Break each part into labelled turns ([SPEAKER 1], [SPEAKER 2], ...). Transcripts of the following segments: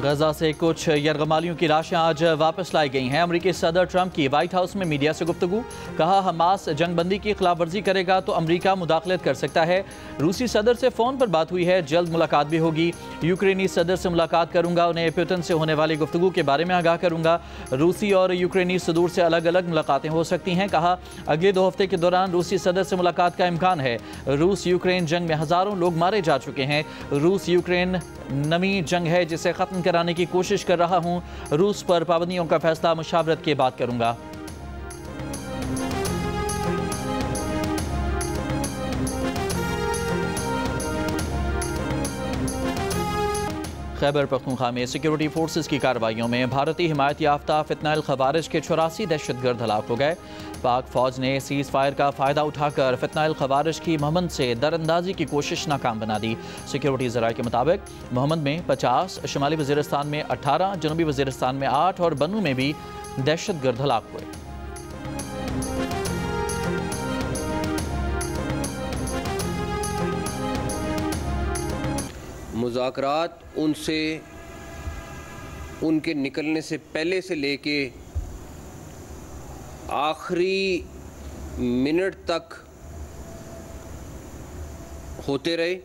[SPEAKER 1] गजा से कुछ यरगमालियों की लाशें आज वापस लाई गई हैं। अमरीकी सदर ट्रंप की व्हाइट हाउस में मीडिया से गुफ्तगू, कहा हमास जंगबंदी की खिलाफवर्जी करेगा तो अमरीका मुदाखलत कर सकता है। रूसी सदर से फ़ोन पर बात हुई है, जल्द मुलाकात भी होगी। यूक्रेनी सदर से मुलाकात करूंगा, उन्हें पुतिन से होने वाली गुफ्तगू के बारे में आगाह करूंगा। रूसी और यूक्रेनी सदूर से अलग अलग मुलाकातें हो सकती हैं। कहा अगले 2 हफ्ते के दौरान रूसी सदर से मुलाकात का इम्कान है। रूस यूक्रेन जंग में हज़ारों लोग मारे जा चुके हैं। रूस यूक्रेन नमी जंग है जिसे ख़त्म कराने की कोशिश कर रहा हूं। रूस पर पाबंदियों का फैसला मुशावरत के बाद करूंगा। खैबर पख्तूनख्वा में सिक्योरिटी फोर्सेस की कार्रवाइयों में भारतीय हिमायत याफ्ता फितनाइल खवारिज के 84 दहशतगर्द हलाक हो गए। पाक फौज ने सीज़ फायर का फ़ायदा उठाकर फितनाइल खवारिज की मोहम्मद से दरअंदाजी की कोशिश नाकाम बना दी। सिक्योरिटी ज़राए के मुताबिक मोहम्मद में 50, शुमाली वज़ीरिस्तान में 18, जनूबी वज़ीरिस्तान में 8 और बनू में भी दहशतगर्द हलाक हुए।
[SPEAKER 2] मुज़ाकरात उनसे उनके निकलने से पहले से लेके आखिरी मिनट तक होते रहे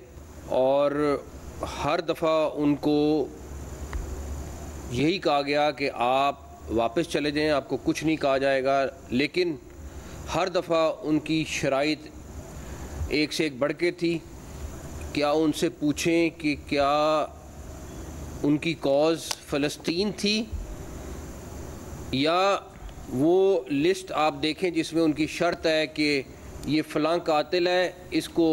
[SPEAKER 2] और हर दफ़ा उनको यही कहा गया कि आप वापस चले जाएं, आपको कुछ नहीं कहा जाएगा। लेकिन हर दफ़ा उनकी शराइत एक से एक बढ़ के थी। क्या उनसे पूछें कि क्या उनकी कॉज फ़लस्तीन थी या वो लिस्ट आप देखें जिसमें उनकी शर्त है कि ये फ़लाँ कातिल है, इसको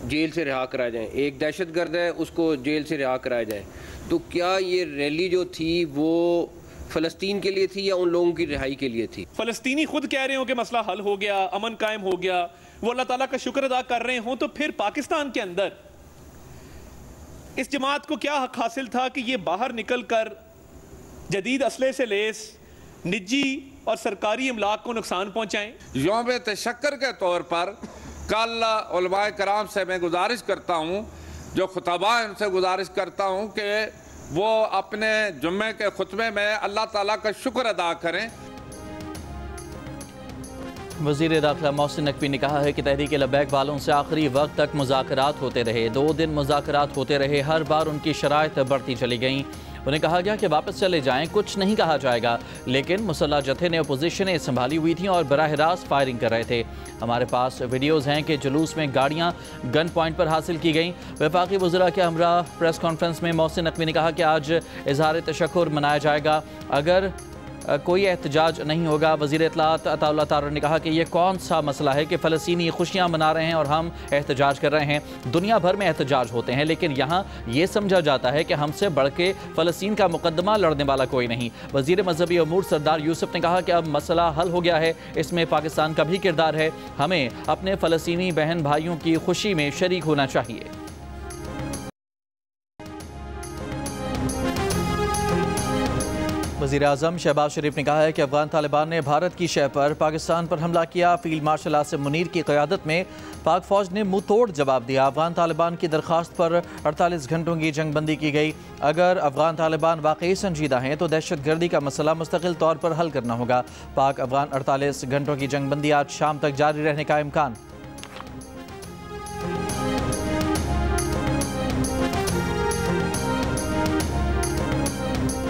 [SPEAKER 2] जेल से रिहा कराया जाए, एक दहशतगर्द है, उसको जेल से रिहा कराया जाए। तो क्या ये रैली जो थी वो फ़लस्तीन के लिए थी या उन लोगों की रिहाई के लिए थी?
[SPEAKER 3] फ़लस्तीनी खुद कह रहे हो कि मसला हल हो गया, अमन कायम हो गया, वो अल्लाह ताला का शुक्र अदा कर रहे हों, तो फिर पाकिस्तान के अंदर इस जमात को क्या हक हासिल था कि ये बाहर निकल कर जदीद असले से लेस निजी और सरकारी इमलाक को नुकसान पहुंचाएं?
[SPEAKER 4] यौम तशक्कर के तौर पर कल उलमाए कराम से मैं गुजारिश करता हूँ, जो खुतबा है उनसे गुजारिश करता हूँ कि वो अपने जुम्मे के खुतबे में अल्लाह ताला का शुक्र अदा करें।
[SPEAKER 1] वज़ीर दाखिला मोहसिन नकवी ने कहा है कि तहरीक लब्बैक वालों से आखिरी वक्त तक मुज़ाकरात होते रहे। 2 दिन मुज़ाकरात होते रहे, हर बार उनकी शराइत बढ़ती चली गईं। उन्हें कहा गया कि वापस चले जाएं, कुछ नहीं कहा जाएगा। लेकिन मुसल्लह जत्थे ने अपोजिशनें संभाली हुई थीं और बराह रास्त फायरिंग कर रहे थे। हमारे पास वीडियोज़ हैं कि जुलूस में गाड़ियाँ गन पॉइंट पर हासिल की गईं। वफाकी वज़रा के हमरा प्रेस कॉन्फ्रेंस में मोहसिन नकवी ने कहा कि आज इज़हार तशक्कुर मनाया जाएगा अगर कोई एहतजाज नहीं होगा। वज़ीर इत्तलात अताउल्लाह तारर ने कहा कि ये कौन सा मसला है कि फ़लस्तीनी खुशियाँ मना रहे हैं और हम एहतजाज कर रहे हैं। दुनिया भर में एहतजाज होते हैं, लेकिन यहाँ ये समझा जाता है कि हमसे बढ़ के फ़लस्तीन का मुकदमा लड़ने वाला कोई नहीं। वज़ीर मजहबी अमूर सरदार यूसुफ ने कहा कि अब मसला हल हो गया है, इसमें पाकिस्तान का भी किरदार है। हमें अपने फ़लस्तीनी बहन भाइयों की खुशी में शरीक होना चाहिए। वज़ीर आज़म शहबाज शरीफ ने कहा है कि अफ़गान तालिबान ने भारत की शह पर पाकिस्तान पर हमला किया। फील्ड मार्शल आसिम मुनीर की क़यादत में पाक फ़ौज ने मुँह तोड़ जवाब दिया। अफ़गान तालिबान की दरख्वास्त पर 48 घंटों की जंगबंदी की गई। अगर अफ़गान तालिबान वाकई संजीदा हैं तो दहशतगर्दी का मसला मुस्तकिल तौर पर हल करना होगा। पाक अफ़गान 48 घंटों की जंगबंदी आज शाम तक जारी रहने का इम्कान।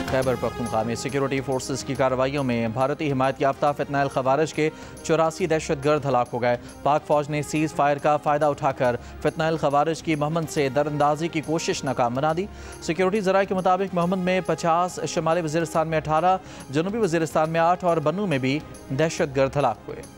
[SPEAKER 1] खैबर पख्तूनख्वा में सिक्योरिटी फोर्सेस की कार्रवाइयों में भारतीय हिमायत याफ्ता फितनाइल खवारिज के 84 दहशतगर्द हलाक हो गए। पाक फौज ने सीज़ फायर का फ़ायदा उठाकर फितनाइल खवारिज की मोहम्मद से दरअंदाजी की कोशिश नाकाम बना दी। सिक्योरिटी ज़राए के मुताबिक मोहम्मद में 50, शुमाली वज़ीरिस्तान में 18, जनूबी वज़ीरिस्तान में 8 और बनू में भी दहशतगर्द हलाक हुए।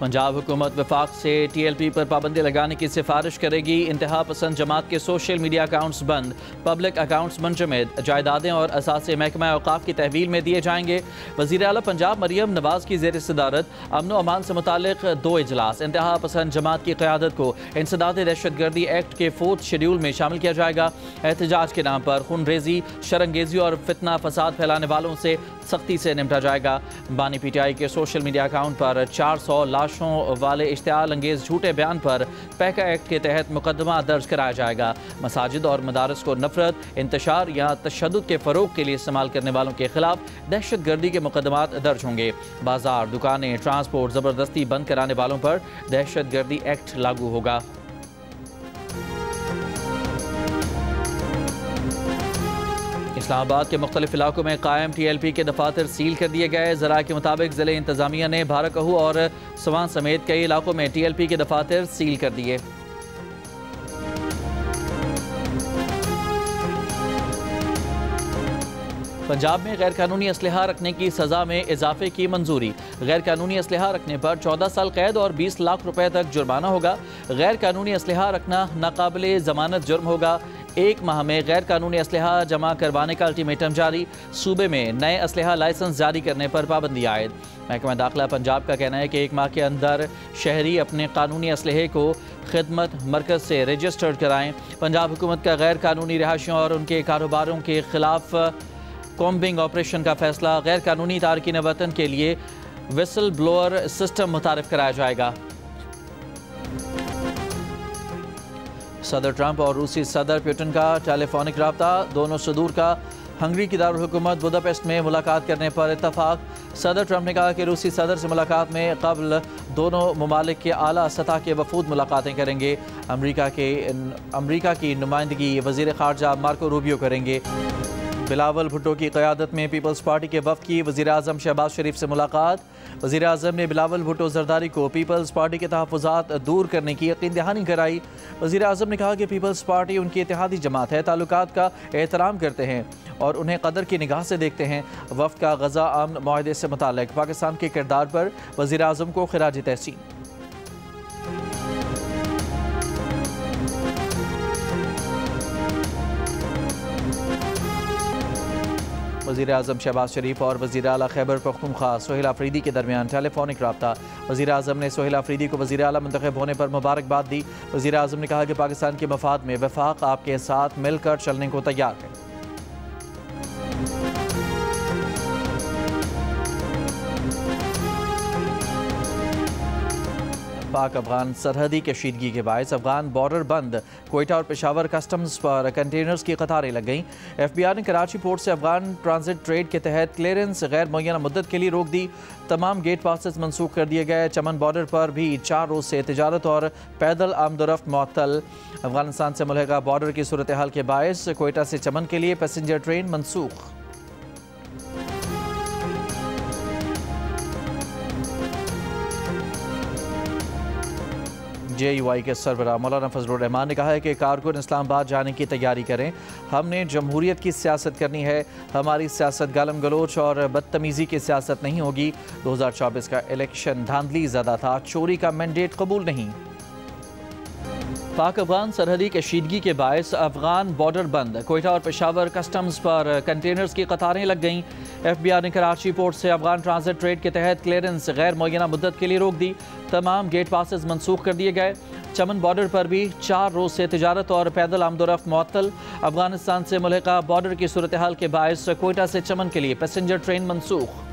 [SPEAKER 1] पंजाब हुकूमत वफाक से TLP पर पाबंदी लगाने की सिफारिश करेगी। इंतहा पसंद जमात के सोशल मीडिया अकाउंट्स बंद, पब्लिक अकाउंट्स मुंजमद, जायदादें और असासे महकमा औकाफ की तहवील में दिए जाएंगे। वज़ीर आला पंजाब मरियम नवाज की ज़ेर सदारत अमन व अमान से मुतालिक 2 इजलास। इंतहा पसंद जमात की क़यादत को इंसदाद दहशतगर्दी एक्ट के 4th शेड्यूल में शामिल किया जाएगा। एहतजाज के नाम पर खूनरेजी, शरंगेजी और फितना फसाद फैलाने वालों से सख्ती से निपटा जाएगा। बानी PTI के सोशल मीडिया अकाउंट पर 400 लाशों वाले इश्तियाल अंगेज झूठे बयान पर पैका एक्ट के तहत मुकदमा दर्ज कराया जाएगा। मसाजिद और मदारस को नफरत, इंतशार या तशद्दुद के फ़रोग के लिए इस्तेमाल करने वालों के खिलाफ दहशत गर्दी के मुकदमात दर्ज होंगे। बाजार, दुकानें, ट्रांसपोर्ट ज़बरदस्ती बंद कराने वालों पर दहशत गर्दी एक्ट लागू होगा। इस्लामाबाद के मुख्तलिफ इलाकों में कायम TLP के दफातर सील कर दिए गए। ज़रा के मुताबिक ज़िले इंतज़ामिया ने भारकहू और सवान समेत कई इलाकों में TLP के दफातर सील कर दिए। पंजाब में गैर कानूनी असलहा रखने की सज़ा में इजाफे की मंजूरी। गैर कानूनी असलहा रखने पर 14 साल कैद और 20 लाख रुपए तक जुर्माना होगा। गैर कानूनी असलहा रखना नाकाबिले ज़मानत जुर्म होगा। 1 माह में गैर कानूनी असलहा जमा करवाने का अल्टीमेटम जारी। सूबे में नए असलहा लाइसेंस जारी करने पर पाबंदी आयद। महकमा दाखिला पंजाब का कहना है कि 1 माह के अंदर शहरी अपने कानूनी असलहे को खिदमत मरकज़ से रजिस्टर्ड कराएँ। पंजाब हुकूमत का गैर कानूनी रिहायशियों और उनके कारोबारों के खिलाफ कॉम्बिंग ऑपरेशन का फैसला। गैर कानूनी तारकीन वतन के लिए विसल ब्लोअर सिस्टम मुतारिफ कराया जाएगा। सदर ट्रंप और रूसी सदर पुतिन का टेलीफोनिक रब्ता, दोनों सदूर का हंगरी की दारुल हुकूमत बुदापेस्ट में मुलाकात करने पर इत्तफाक। सदर ट्रंप ने कहा कि रूसी सदर से मुलाकात में कबल दोनों ममालिक के आला सतह के वफूद मुलाकातें करेंगे। अमरीका की नुमाइंदगी वज़ीर ख़ारजा मार्को रूबियो करेंगे। बिलावल भुट्टो की क़यादत में पीपल्स पार्टी के वफ़द की वज़ीर आज़म शहबाज शरीफ से मुलाकात। वज़ीर आज़म ने बिलावल भुट्टो जरदारी को पीपल्स पार्टी के तहफ़्फ़ुज़ात दूर करने की यकीन दहानी कराई। वज़ीर आज़म ने कहा कि पीपल्स पार्टी उनकी इत्तेहादी जमात है, ताल्लुकात का एहतराम करते हैं और उन्हें कदर की निगाह से देखते हैं। वफ़द का गज़ा अमन मुआहदे से मुताल्लिक़ पाकिस्तान के किरदार पर वज़ीर आज़म को ख़िराज तहसीन। वज़ीर आज़म शहबाज शरीफ और वज़ीर आला खैबर पख्तूनख्वा सोहेल आफरीदी के दरमियान टेलीफोनिक रब्ता। वज़ीर आज़म ने सोहेल आफरीदी को वज़ीर आला मुंतखब होने पर मुबारकबाद दी। वज़ीर आज़म ने कहा कि पाकिस्तान के मफाद में वफाक आपके साथ मिलकर चलने को तैयार है। पाक अफगान सरहदी कशीदगी के बायस अफगान बॉर्डर बंद। कोयटा और पेशावर कस्टम्स पर कंटेनर्स की कतारें लग गईं। FBI ने कराची पोर्ट से अफगान ट्रांजिट ट्रेड के तहत क्लियरेंस गैर मुय्यना मुद्दत के लिए रोक दी। तमाम गेट पासेस मनसूख कर दिए गए। चमन बॉर्डर पर भी 4 रोज़ से तिजारत और पैदल आमदोरफ्त मुअत्तल। अफगानिस्तान से मुल्हिका बॉर्डर की सूरत हाल के बायस कोयटा से चमन के लिए पैसेंजर ट्रेन मनसूख। JUI के सरबराह मौलाना फजलुर रहमान ने कहा है कि कारकुन इस्लामाबाद जाने की तैयारी करें। हमने जमहूरियत की सियासत करनी है। हमारी सियासत गालम गलोच और बदतमीज़ी की सियासत नहीं होगी। 2024 का इलेक्शन धांधली ज़्यादा था, चोरी का मैंडेट कबूल नहीं। पाक अफगान सरहदी कशीदगी के बायस अफगान बॉर्डर बंद। कोयटा और पेशावर कस्टम्स पर कंटेनर्स की कतारें लग गईं। FBI ने कराची पोर्ट से अफगान ट्रांजिट ट्रेड के तहत क्लियरेंस गैर मुय्यना मुद्दत के लिए रोक दी। तमाम गेट पासेस मनसूख कर दिए गए। चमन बॉर्डर पर भी 4 रोज़ से तिजारत और पैदल आमदोरफ्त मुअत्तल। अफगानिस्तान से मुल्हिका बॉर्डर की सूरत हाल के बायस कोयटा से चमन के लिए पैसेंजर ट्रेन मनसूख।